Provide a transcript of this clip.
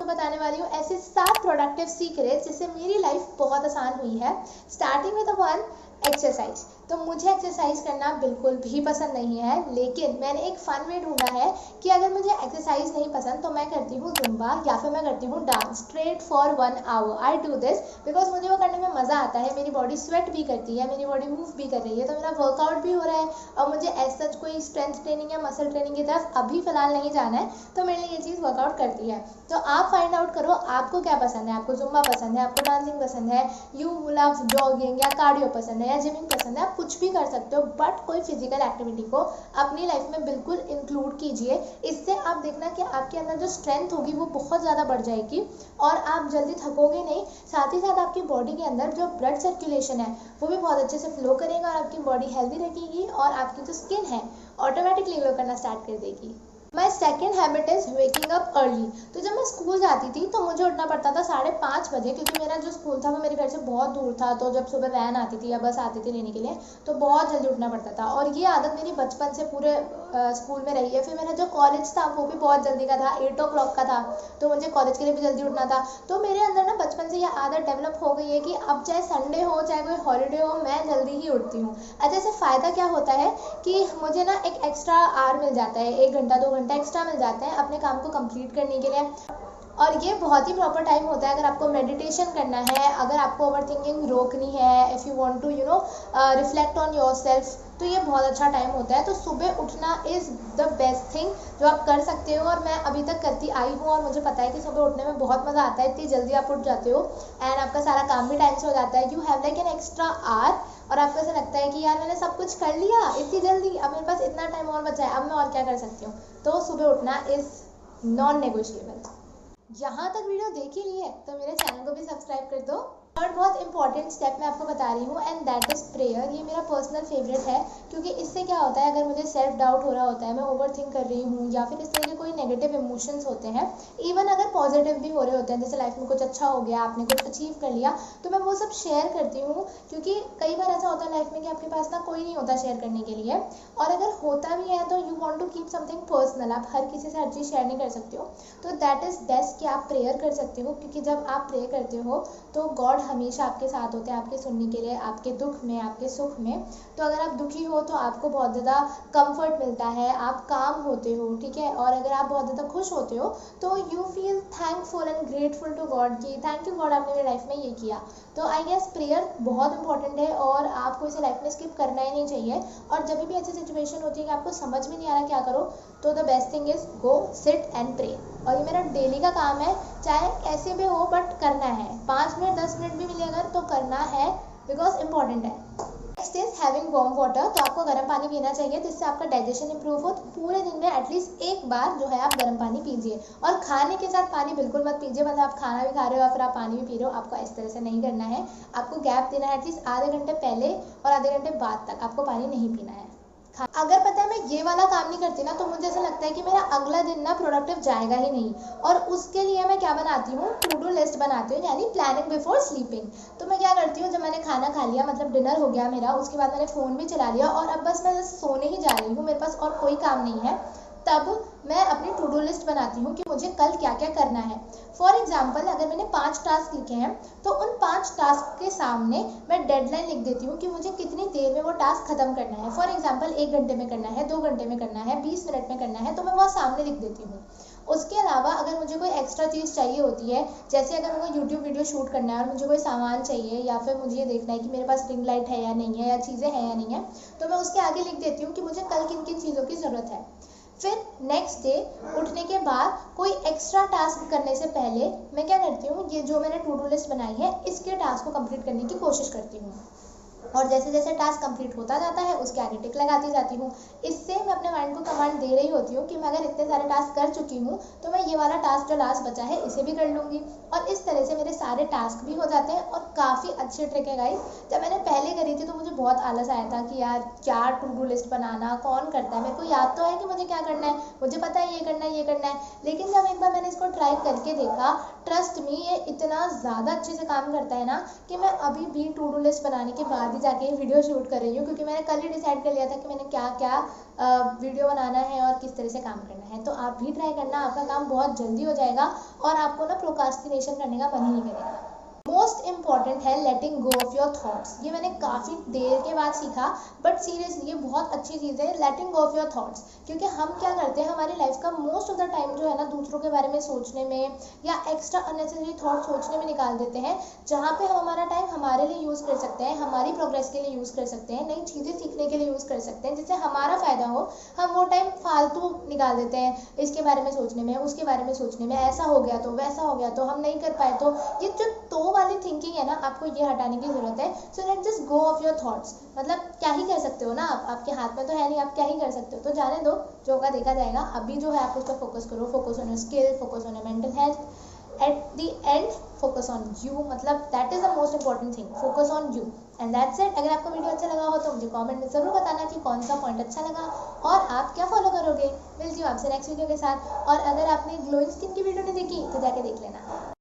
आपको बताने वाली हूँ ऐसे 7 प्रोडक्टिव सीक्रेट्स जिससे मेरी लाइफ बहुत आसान हुई है। Starting with one, exercise. तो मुझे एक्सरसाइज करना बिल्कुल भी पसंद नहीं है, लेकिन मैंने एक फन वे ढूंढा है कि अगर मुझे एक्सरसाइज नहीं पसंद तो मैं करती हूँ जुम्बा या फिर मैं करती हूँ dance straight for 1 hour. I do this because मुझे वो करने में मज़ा आता है। मेरी बॉडी स्वेट भी करती है, मेरी बॉडी मूव भी कर रही है, तो मेरा वर्कआउट भी हो रहा है और मुझे ऐसा कोई स्ट्रेंथ ट्रेनिंग या मसल ट्रेनिंग की तरफ अभी फिलहाल नहीं जाना है, तो मेरे लिए ये चीज़ वर्कआउट करती है। तो आप फाइंड आउट करो आपको क्या पसंद है। आपको जुम्बा पसंद है, आपको डांसिंग पसंद है, यू लव जॉगिंग या कार्डियो पसंद है या जिमिंग पसंद है, आप कुछ भी कर सकते हो, बट कोई फिजिकल एक्टिविटी को अपनी लाइफ में बिल्कुल इंक्लूड कीजिए। इससे आप देखना कि आपके अंदर जो स्ट्रेंथ होगी वो बहुत ज़्यादा बढ़ जाएगी और आप जल्दी थकोगे नहीं। साथ ही साथ आपकी बॉडी के अंदर जो ब्लड सर्कुलेशन है वो भी बहुत अच्छे से फ्लो करेगा और आपकी बॉडी हेल्दी रहेगी और आपकी जो स्किन है ऑटोमेटिकली ग्लो करना स्टार्ट कर देगी। My second habit is waking up early. तो जब मैं स्कूल जाती थी तो मुझे उठना पड़ता था 5:30 बजे, क्योंकि मेरा जो स्कूल था वो मेरे घर से बहुत दूर था। तो जब सुबह वैन आती थी या बस आती थी लेने के लिए तो बहुत जल्दी उठना पड़ता था और ये आदत मेरी बचपन से पूरे स्कूल में रही है। फिर मेरा जो कॉलेज था वो भी बहुत जल्दी का था, 8 o'clock का था, तो मुझे कॉलेज के लिए भी जल्दी उठना था। तो मेरे अंदर ना बचपन से ये आदत डेवलप हो गई है कि अब चाहे संडे हो चाहे कोई हॉलीडे हो मैं जल्दी ही उठती हूँ। अच्छा, इससे फ़ायदा क्या होता है कि मुझे ना एक एक्स्ट्रा आवर मिल जाता है, 1 घंटा 2 घंटा एक्स्ट्रा मिल जाते हैं अपने काम को कंप्लीट करने के लिए। और ये बहुत ही प्रॉपर टाइम होता है अगर आपको मेडिटेशन करना है, अगर आपको ओवर थिंकिंग रोकनी है, if you want to reflect on yourself, तो ये बहुत अच्छा टाइम होता है। तो सुबह उठना इज़ द बेस्ट थिंग जो आप कर सकते हो और मैं अभी तक करती आई हूँ और मुझे पता है कि सुबह उठने में बहुत मज़ा आता है। इतनी जल्दी आप उठ जाते हो एंड आपका सारा काम भी टाइम से हो जाता है। You have like an extra our और आपको ऐसा लगता है कि यार मैंने सब कुछ कर लिया इतनी जल्दी, अब मेरे पास इतना टाइम और बचा है, अब मैं और क्या कर सकती हूँ। तो सुबह उठना इज़ नॉन नेगोशिएबल। यहाँ तक वीडियो देख ही ली है तो मेरे चैनल को भी सब्सक्राइब कर दो। और बहुत इंपॉर्टेंट स्टेप मैं आपको बता रही हूँ एंड दैट इज़ प्रेयर। ये मेरा पर्सनल फेवरेट है क्योंकि इससे क्या होता है, अगर मुझे सेल्फ डाउट हो रहा होता है, मैं ओवर थिंक कर रही हूँ या फिर इस तरह के कोई नेगेटिव इमोशंस होते हैं, इवन अगर पॉजिटिव भी हो रहे होते हैं, जैसे लाइफ में कुछ अच्छा हो गया, आपने कुछ अचीव कर लिया, तो मैं वो सब शेयर करती हूँ। क्योंकि कई बार ऐसा होता है लाइफ में कि आपके पास ना कोई नहीं होता शेयर करने के लिए, और अगर होता भी है तो you want to keep something personal, आप हर किसी से हर चीज़ शेयर नहीं कर सकते हो। तो दैट इज़ बेस्ट कि आप प्रेयर कर सकते हो, क्योंकि जब आप प्रे करते हो तो गॉड हमेशा आपके साथ होते हैं, आपके सुनने के लिए, आपके दुख में, आपके सुख में। तो अगर आप दुखी हो तो आपको बहुत ज़्यादा कंफर्ट मिलता है, आप काम होते हो, ठीक है। और अगर आप बहुत ज़्यादा खुश होते हो तो you feel thankful and grateful to God कि थैंक यू गॉड, आपने मेरी लाइफ में ये किया। तो आई गेस प्रेयर बहुत इंपॉर्टेंट है और आपको इसे लाइफ में स्किप करना ही नहीं चाहिए। और जब भी ऐसी सिचुएशन होती है कि आपको समझ में नहीं आ रहा क्या करो, तो the best thing is go sit and pray. और ये मेरा डेली का काम है, चाहे कैसे भी हो बट करना है। 5 मिनट 10 मिनट भी मिले अगर तो करना है, बिकॉज इम्पॉर्टेंट है। Next is having warm water. तो आपको गर्म पानी पीना चाहिए जिससे आपका डाइजेशन इंप्रूव हो। तो पूरे दिन में एटलीस्ट एक बार जो है आप गर्म पानी पीजिए। और खाने के साथ पानी बिल्कुल मत पीजिए, मतलब आप खाना भी खा रहे हो या फिर आप पानी भी पी रहे हो, आपको इस तरह से नहीं करना है। आपको गैप देना है, एटलीस्ट आधे घंटे पहले और आधे घंटे बाद तक आपको पानी नहीं पीना है। अगर पता है मैं ये वाला काम नहीं करती ना तो मुझे ऐसा लगता है कि मेरा अगला दिन ना प्रोडक्टिव जाएगा ही नहीं। और उसके लिए मैं क्या बनाती हूँ, टू डू लिस्ट बनाती हूँ, यानी प्लानिंग बिफोर स्लीपिंग। तो मैं क्या करती हूँ, जब मैंने खाना खा लिया, मतलब डिनर हो गया मेरा, उसके बाद मैंने फ़ोन भी चला लिया और अब बस मैं जैसे सोने ही जा रही हूँ, मेरे पास और कोई काम नहीं है, तब मैं अपनी टू डू लिस्ट बनाती हूँ कि मुझे कल क्या क्या करना है। फॉर एग्जाम्पल, अगर मैंने 5 टास्क लिखे हैं तो उन 5 टास्क के सामने मैं डेडलाइन लिख देती हूँ कि मुझे कितनी देर में वो टास्क खत्म करना है। फॉर एग्जाम्पल 1 घंटे में करना है, 2 घंटे में करना है, 20 मिनट में करना है, तो मैं वह सामने लिख देती हूँ। उसके अलावा अगर मुझे कोई एक्स्ट्रा चीज़ चाहिए होती है, जैसे अगर मुझे यूट्यूब वीडियो शूट करना है और मुझे कोई सामान चाहिए या फिर मुझे ये देखना है कि मेरे पास रिंग लाइट है या नहीं है या चीज़ें हैं या नहीं है, तो मैं उसके आगे लिख देती हूँ कि मुझे कल किन किन चीज़ों की ज़रूरत है। फिर नेक्स्ट डे उठने के बाद कोई एक्स्ट्रा टास्क करने से पहले मैं क्या करती हूँ, ये जो मैंने टू डू लिस्ट बनाई है इसके टास्क को कंप्लीट करने की कोशिश करती हूँ। और जैसे जैसे टास्क कंप्लीट होता जाता है उसके आगे टिक लगाती जाती हूँ। इससे मैं अपने माइंड को कमांड दे रही होती हूँ कि मैं अगर इतने सारे टास्क कर चुकी हूँ तो मैं ये वाला टास्क जो लास्ट बचा है इसे भी कर लूँगी। और इस तरह से मेरे सारे टास्क भी हो जाते हैं। और काफ़ी अच्छी ट्रिक है गाइस। जब मैंने पहले करी थी तो मुझे बहुत आलस आया था कि यार क्या टू डू लिस्ट बनाना, कौन करता है, मेरे को याद तो है कि मुझे क्या करना है, मुझे पता है ये करना है ये करना है। लेकिन जब एक बार मैंने इसको ट्राई करके देखा, ट्रस्ट मी ये इतना ज़्यादा अच्छे से काम करता है ना कि मैं अभी भी टू डू लिस्ट बनाने के बाद बाद ही जाके वीडियो शूट कर रही हूँ, क्योंकि मैंने कल ही डिसाइड कर लिया था कि मैंने क्या क्या वीडियो बनाना है और किस तरह से काम करना है। तो आप भी ट्राई करना, आपका काम बहुत जल्दी हो जाएगा और आपको ना प्रोक्रास्टिनेशन करने का मन ही नहीं करेगा। मोस्ट इम्पॉर्टेंट है लेटिंग गो ऑफ योर थॉट्स। ये मैंने काफ़ी देर के बाद सीखा, बट सीरियसली ये बहुत अच्छी चीज़ है, लेटिंग गो ऑफ योर थॉट्स। क्योंकि हम क्या करते हैं, हमारी लाइफ का मोस्ट ऑफ द टाइम जो है ना दूसरों के बारे में सोचने में या एक्स्ट्रा अननेसेसरी थॉट सोचने में निकाल देते हैं, जहाँ पे हम हमारा टाइम हमारे लिए यूज़ कर सकते हैं, हमारी प्रोग्रेस के लिए यूज़ कर सकते हैं, नई चीज़ें सीखने के लिए यूज़ कर सकते हैं, जिससे हमारा फ़ायदा हो। हम वो टाइम फालतू निकाल देते हैं इसके बारे में सोचने में, उसके बारे में सोचने में, ऐसा हो गया तो, वैसा हो गया तो, हम नहीं कर पाए तो। ये जो तो वाली थिंकिंग है ना, आपको ये हटाने की जरूरत है। So let just go of your thoughts. मतलब क्या ही कर सकते हो ना आप, आपके हाथ में तो है नहीं, आप क्या ही कर सकते हो। तो जाने दो, जो होगा देखा जाएगा। अभी जो है आप उस पर फोकस करो, focus on your skill, focus on your mental health. At the end focus on you, मतलब that is the most important thing, focus on you and that's it. अगर आपको वीडियो अच्छा लगा हो तो मुझे कमेंट में ज़रूर बताना कि कौन सा पॉइंट अच्छा लगा और आप क्या फॉलो करोगे। मिलती हूँ आपसे नेक्स्ट वीडियो के साथ। और अगर आपने ग्लोइंग स्किन की वीडियो नहीं देखी तो जाके देख लेना।